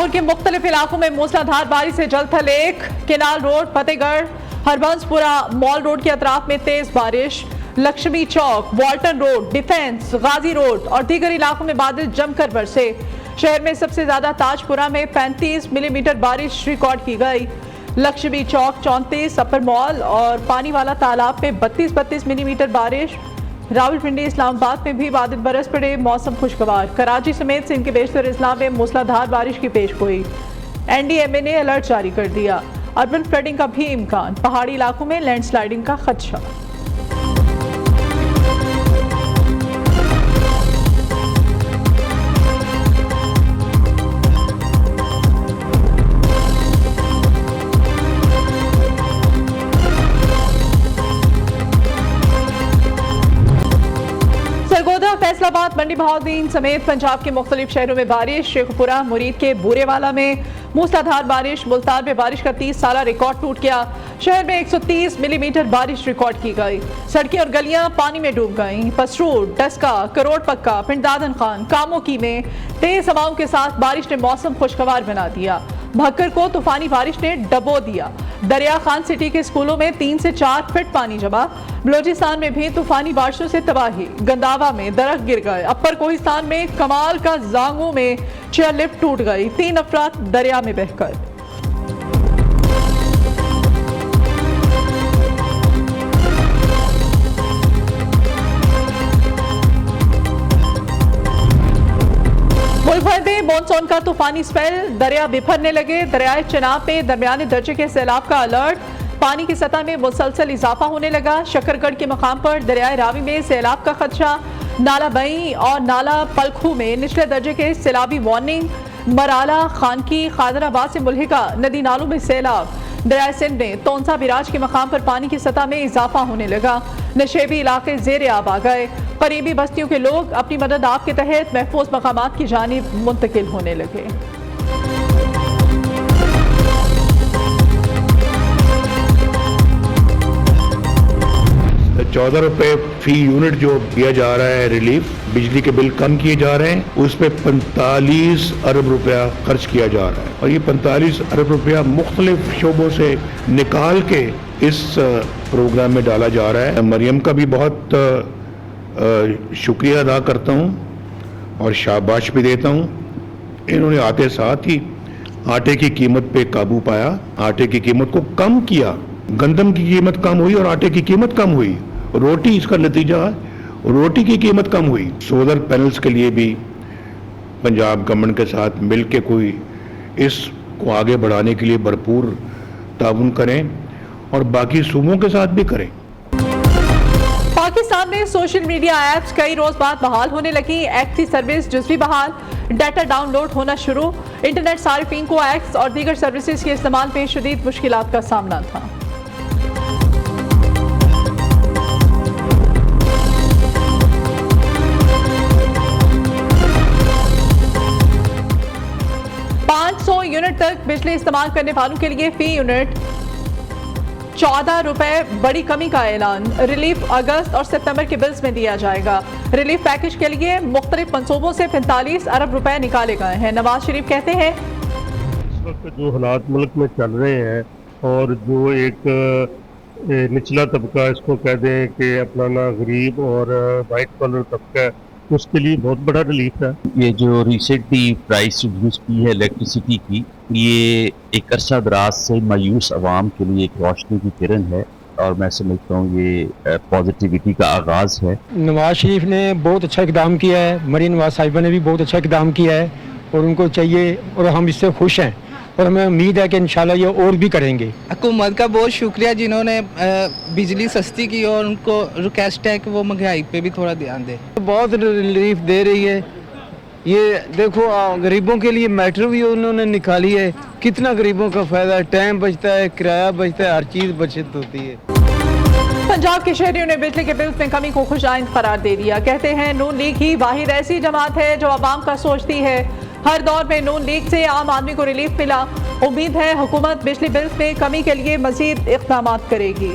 लाहौर के मुख्तलिफ इलाकों में मूसलाधार बारिश से जलथल एक, canal road, Fatehgarh, Harbanspura, mall road के अतराफ में तेज बारिश, लक्ष्मी चौक, वाल्टन रोड, डिफेंस, गाजी रोड और दीगर इलाकों में बादल जमकर बरसे। शहर में सबसे ज्यादा ताजपुरा में 35 मिलीमीटर बारिश रिकॉर्ड की गई। लक्ष्मी चौक 34, अपर मॉल और पानी वाला तालाब में 32 मिलीमीटर बारिश। रावलपिंडी, इस्लामाबाद में भी बादल बरस पड़े, मौसम खुशगवार। कराची समेत सिंध के बेशतर इजला में मूसलाधार बारिश की पेशगोई। NDMA ने अलर्ट जारी कर दिया। अर्बन फ्लडिंग का भी इम्कान, पहाड़ी इलाकों में लैंडस्लाइडिंग का खदशा। फैसलाबाद, मंडी बहाउद्दीन समेत पंजाब के मुख्तलिफ शहरों में बारिश। शेखपुरा, मुरीद के बूरेवाला में मूसलाधार बारिश। मुल्तान में बारिश का 30 साला रिकॉर्ड टूट गया। शहर में 130 मिलीमीटर बारिश रिकॉर्ड की गई। सड़कें और गलियां पानी में डूब गईं। पसरूर, डस्का, करोड़ पक्का, पिंडादन खान, कामोकी में तेज हवाओं के साथ बारिश ने मौसम खुशगवार बना दिया। भक्कर को तूफानी बारिश ने डबो दिया। दरिया खान सिटी के स्कूलों में 3 से 4 फीट पानी जमा। बलोचिस्तान में भी तूफानी बारिशों से तबाही। गंदावा में दरख्त गिर गए। अपर कोहिस्तान में कमाल का जांगू में चेयर लिफ्ट टूट गई। 3 अफराद दरिया में बहकर। मुल्क भर में मॉनसून का तूफानी स्पेल, दरिया बिफरने लगे। दरियाए चनाब में दरमियाने दर्जे के सैलाब का अलर्ट। पानी की सतह में मुसलसल इजाफा होने लगा। शकरगढ़ के मकाम पर दरियाए रावी में सैलाब का खदशा। नाला बई और नाला पलखू में निचले दर्जे के सैलाबी वार्निंग। मराला, खानकी, खादराबाद से मुल्हिका नदी नालों में सैलाब। दरियाए सिंध में तोंसा बिराज के मकाम पर पानी की सतह में इजाफा होने लगा। नशेबी इलाके ज़ेरे आब आ गए। करीबी बस्तियों के लोग अपनी मदद आप के तहत महफूज मकामात की जानिब मुंतकिल होने लगे। 14 रुपए फी यूनिट जो दिया जा रहा है रिलीफ, बिजली के बिल कम किए जा रहे हैं, उस पर 45 अरब रुपया खर्च किया जा रहा है और ये 45 अरब रुपया मुख्तलिफ शोबों से निकाल के इस प्रोग्राम में डाला जा रहा है। मरियम का भी बहुत शुक्रिया अदा करता हूँ और शाबाश भी देता हूँ। इन्होंने आते साथ ही आटे की कीमत पे काबू पाया, आटे की कीमत को कम किया। गंदम की कीमत कम हुई और आटे की कीमत कम हुई। रोटी इसका नतीजा है, रोटी की कीमत कम हुई। सोलर पैनल्स के लिए भी पंजाब गवर्नमेंट के साथ मिलकर कोई इसको आगे बढ़ाने के लिए भरपूर ताउन करें और बाकी सूबों के साथ भी करें। पाकिस्तान में सोशल मीडिया ऐप्स कई रोज बाद बहाल होने लगी। एक्ट की सर्विस जुज़वी बहाल, डाटा डाउनलोड होना शुरू। इंटरनेट सारिफीन को एक्स और दीगर सर्विसेज के इस्तेमाल में शदीद मुश्किलात का सामना था। यूनिट तक बिजली इस्तेमाल करने वालों के लिए फी यूनिट 14 रुपए बड़ी कमी का ऐलान। रिलीफ अगस्त और सितंबर के बिल्स में दिया जाएगा। रिलीफ पैकेज के लिए मुख्तलिफ मंसूबों से 45 अरब रुपए निकाले गए हैं। नवाज शरीफ कहते हैं, इस वक्त जो हालात मुल्क में चल रहे हैं और जो एक निचला तबका इसको कह दें कि अपना ना गरीब और वाइट कॉलर तबका, उसके लिए बहुत बड़ा रिलीफ है। ये जो रिसेंटली प्राइस रिड्यूस की है इलेक्ट्रिसिटी की, ये एक अरसा दराज से मायूस अवाम के लिए एक रोशनी की किरण है और मैं समझता हूँ ये पॉजिटिविटी का आगाज़ है। नवाज शरीफ ने बहुत अच्छा इक़दाम किया है, मरीम नवाज साहिबा ने भी बहुत अच्छा इक़दाम किया है और उनको चाहिए और हम इससे खुश हैं और हमें उम्मीद है कि इंशाल्लाह ये और भी करेंगे। हुकूमत का बहुत शुक्रिया जिन्होंने बिजली सस्ती की और उनको रिक्वेस्ट है कि वो महंगाई पे भी थोड़ा ध्यान दे। बहुत रिलीफ दे रही है। ये देखो गरीबों के लिए मेट्रो भी उन्होंने निकाली है, कितना गरीबों का फ़ायदा है, टाइम बचता है, किराया बचता है, हर चीज़ बचत होती है। पंजाब के शहरियों ने बिजली के बिल्स में कमी को खुशाइंद करार दे दिया। कहते हैं नून लीग ही वाहिद ऐसी जमात है जो आवाम का सोचती है। हर दौर में नून लीग से आम आदमी को रिलीफ मिला। उम्मीद है हुकूमत बिजली बिल्स में कमी के लिए मजीद इक़दामात करेगी।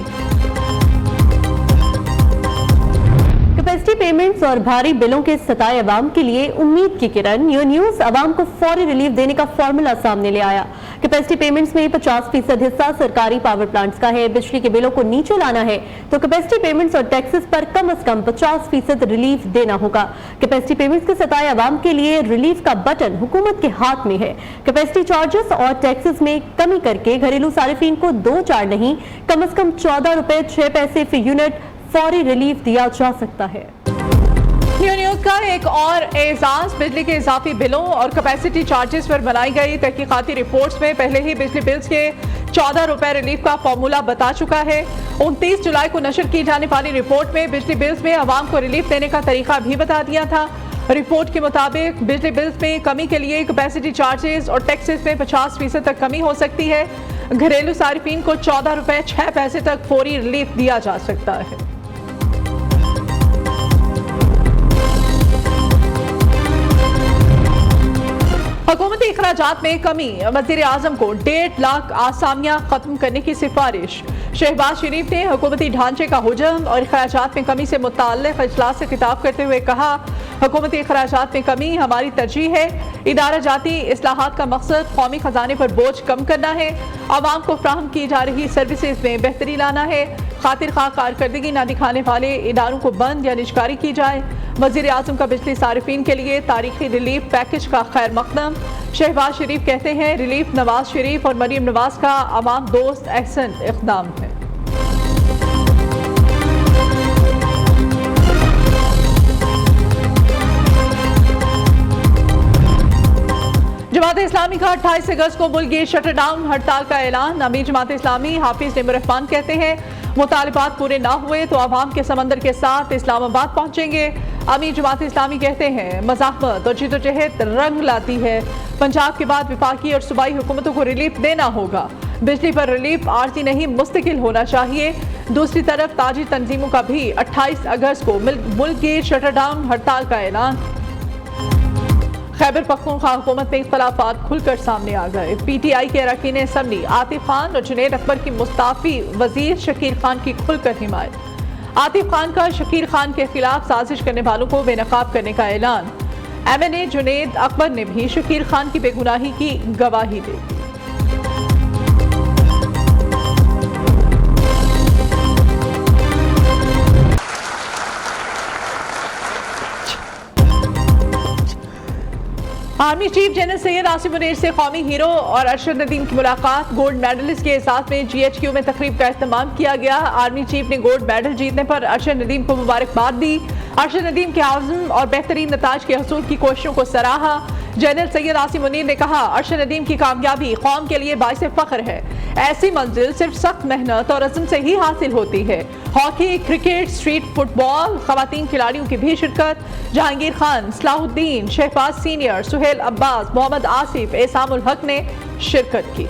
कैपेसिटी पेमेंट्स और भारी बिलों के सताए अवाम के लिए उम्मीद की किरण न्यू न्यूज अवाम को फौरी रिलीफ देने का फॉर्मूला सामने ले आया। कैपेसिटी पेमेंट्स में 50% हिस्सा सरकारी पावर प्लांट्स का है। बिजली के बिलों को नीचे लाना है तो कैपेसिटी पेमेंट्स और टैक्सेस पर कम से कम 50% रिलीफ देना होगा। कैपेसिटी पेमेंट्स के सताए अवाम के लिए रिलीफ का बटन हुकूमत के हाथ में है। कैपेसिटी चार्जेस और टैक्सेस में कमी करके घरेलू सारिफीन को 2-4 नहीं, कम से कम 14 रुपए 6 पैसे फी यूनिट फौरी रिलीफ दिया जा सकता है। न्यू न्यूज का एक और एजाज, बिजली के इजाफी बिलों और कैपेसिटी चार्जेस पर बनाई गई तहकीकाती रिपोर्ट्स में पहले ही बिजली बिल्स के 14 रुपए रिलीफ का फॉर्मूला बता चुका है। 29 जुलाई को नशर की जाने वाली रिपोर्ट में बिजली बिल्स में आवाम को रिलीफ देने का तरीका भी बता दिया था। रिपोर्ट के मुताबिक बिजली बिल्स में कमी के लिए कैपेसिटी चार्जेस और टैक्सेस में 50% तक कमी हो सकती है। घरेलू सारिफीन को 14 रुपए 6 पैसे तक फौरी रिलीफ दिया जा सकता है। हुकूमती अखराजात में कमी, वज़ीर आज़म को 1.5 लाख आसामियां खत्म करने की सिफारिश। शहबाज शरीफ ने हुकूमती ढांचे का हुजम और अखराजात में कमी से मुताल्लिक़ इजलास से खिताब करते हुए कहा, हुकूमती अखराजात में कमी हमारी तरजीह है। इदारा जाती इस्लाहात का मकसद कौमी खजाने पर बोझ कम करना है, आवाम को फ्राहम की जा रही सर्विसेज में बेहतरी लाना है। खातिर खा कारकर्दगी न दिखाने वाले इदारों को बंद या निजकारी की जाए। वज़ीर आज़म का बिजली सारिफीन के लिए तारीखी रिलीफ पैकेज का खैर मकदम। शहबाज शरीफ कहते हैं, रिलीफ नवाज शरीफ और मरीम नवाज का अवाम दोस्त अहसन इक़दाम है। जमात इस्लामी का 28 अगस्त को मुल्की शटर डाउन हड़ताल का ऐलान। अमीर जमात इस्लामी हाफिज निमरफान कहते हैं, मुतालिबात पूरे ना हुए तो आवाम के समंदर के साथ इस्लामाबाद पहुंचेंगे। अमीर जमात इस्लामी कहते हैं, मज़ाहमत और जिद्दोजहद रंग लाती है। पंजाब के बाद विफाकी और सूबाई हुकूमतों को रिलीफ देना होगा। बिजली पर रिलीफ आर्जी नहीं मुस्तकिल होना चाहिए। दूसरी तरफ ताजी तंजीमों का भी 28 अगस्त को मुल्क की शटर डाउन हड़ताल का ऐलान। खैबर पख्तूनख्वा हुकूमत में इख्तलाफात खुलकर सामने आ गए। PTI के अरकान असम्बली आतिफ खान और जुनैद अकबर की मुस्ताफी वजीर शकीर खान की खुलकर हिमायत। आतिफ खान का शकीर खान के खिलाफ साजिश करने वालों को बेनकाब करने का ऐलान। MNA जुनैद अकबर ने भी शकीर खान की बेगुनाही की गवाही दी। Army chief general Syed Asim Munir से कौमी हीरो और अरशद नदीम की मुलाकात। गोल्ड मेडलिस्ट के एहसास में GHQ में तकरीब का एहतमाम किया गया। आर्मी चीफ ने गोल्ड मेडल जीतने पर अरशद नदीम को मुबारकबाद दी। अरशद नदीम के आज़म और बेहतरीन नताज के हसूल की कोशिशों को सराहा। जनरल सैयद आसिम मुनीर ने कहा, अरशद नदीम की कामयाबी कौम के लिए बाइस फ़ख्र है। ऐसी मंजिल सिर्फ सख्त मेहनत और अज़म से ही हासिल होती है। हॉकी, क्रिकेट, स्ट्रीट फुटबॉल, खवातीन खिलाड़ियों की भी शिरकत। जहांगीर खान, सलाहुद्दीन, शहबाज सीनियर, सुहेल अब्बास, मोहम्मद आसिफ, एसामुल हक ने शिरकत की।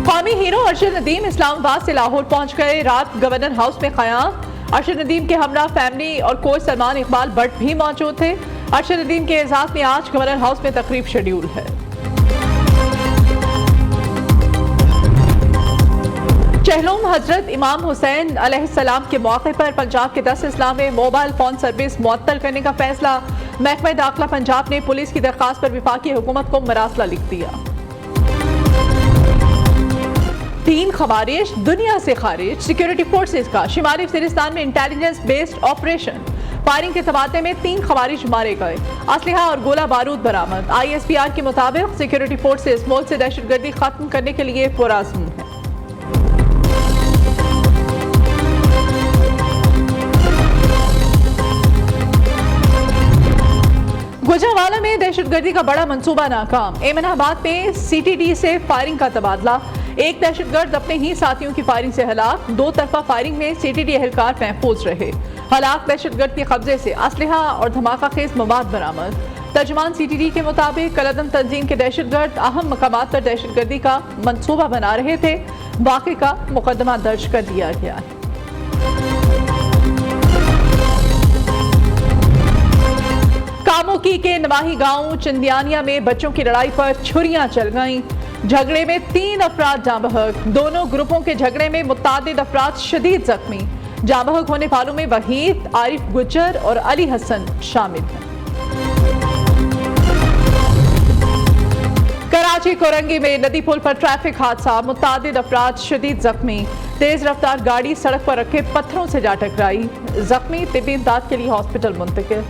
कौमी हीरो अरशद नदीम इस्लामाबाद से लाहौर पहुंच गए। रात गवर्नर हाउस में क़याम। अरशद नदीम के हमरा फैमिली और कोच सलमान इकबाल भट्ट भी मौजूद थे। अरशद नदीम के एजाज़ में आज गवर्नर हाउस में तकरीब शेड्यूल है। चहलुम हजरत इमाम हुसैन अलैहिस्सलाम के मौके पर पंजाब के 10 अजला में मोबाइल फोन सर्विस मुअत्तल करने का फैसला। महकमा दाखिला पंजाब ने पुलिस की दरख्वास्त पर विफाकी हुकूमत को मरासला लिख दिया। 3 खवारिज दुनिया से खारिज। सिक्योरिटी फोर्सेस का शिमाली वज़ीरिस्तान में इंटेलिजेंस बेस्ड ऑपरेशन। फायरिंग के तबादले में 3 खवारिज मारे गए। असलहा और गोला बारूद बरामद। ISPR के मुताबिक सिक्योरिटी फोर्सेस मुल्क से दहशतगर्दी खत्म करने के लिए पुरअज़्म है। गुजरांवाला में दहशतगर्दी का बड़ा मंसूबा नाकाम। एमनाबाद में CTD से फायरिंग का तबादला। एक दहशतगर्द अपने ही साथियों की फायरिंग से हलाक। 2 तरफा फायरिंग में CTD एहलकार महफूज रहे। हलाक दहशतगर्द के कब्जे से असलहा और धमाका खेज मवाद बरामद। तर्जुमान CTD के मुताबिक कलदम तंजीम के दहशतगर्द अहम मकामात पर दहशतगर्दी का मंसूबा बना रहे थे। वाक़े का मुकदमा दर्ज कर दिया गया है। कामुकी के नवाही गांव चिंदियानिया में बच्चों की लड़ाई पर छुरियां चल गईं। झगड़े में 3 अफराद जाँ बहक। दोनों ग्रुपों के झगड़े में मुत्तादिद अफराद शदीद जख्मी। जाँ बहक होने वालों में वहीद, आरिफ गुज्जर और अली हसन शामिल हैं। कराची कोरंगी में नदी पुल पर ट्रैफिक हादसा, मुत्तादिद अफराद शदीद जख्मी। तेज रफ्तार गाड़ी सड़क पर रखे पत्थरों से जा टकराई। जख्मी तिब्बी इमदाद के लिए हॉस्पिटल मुंतकिल।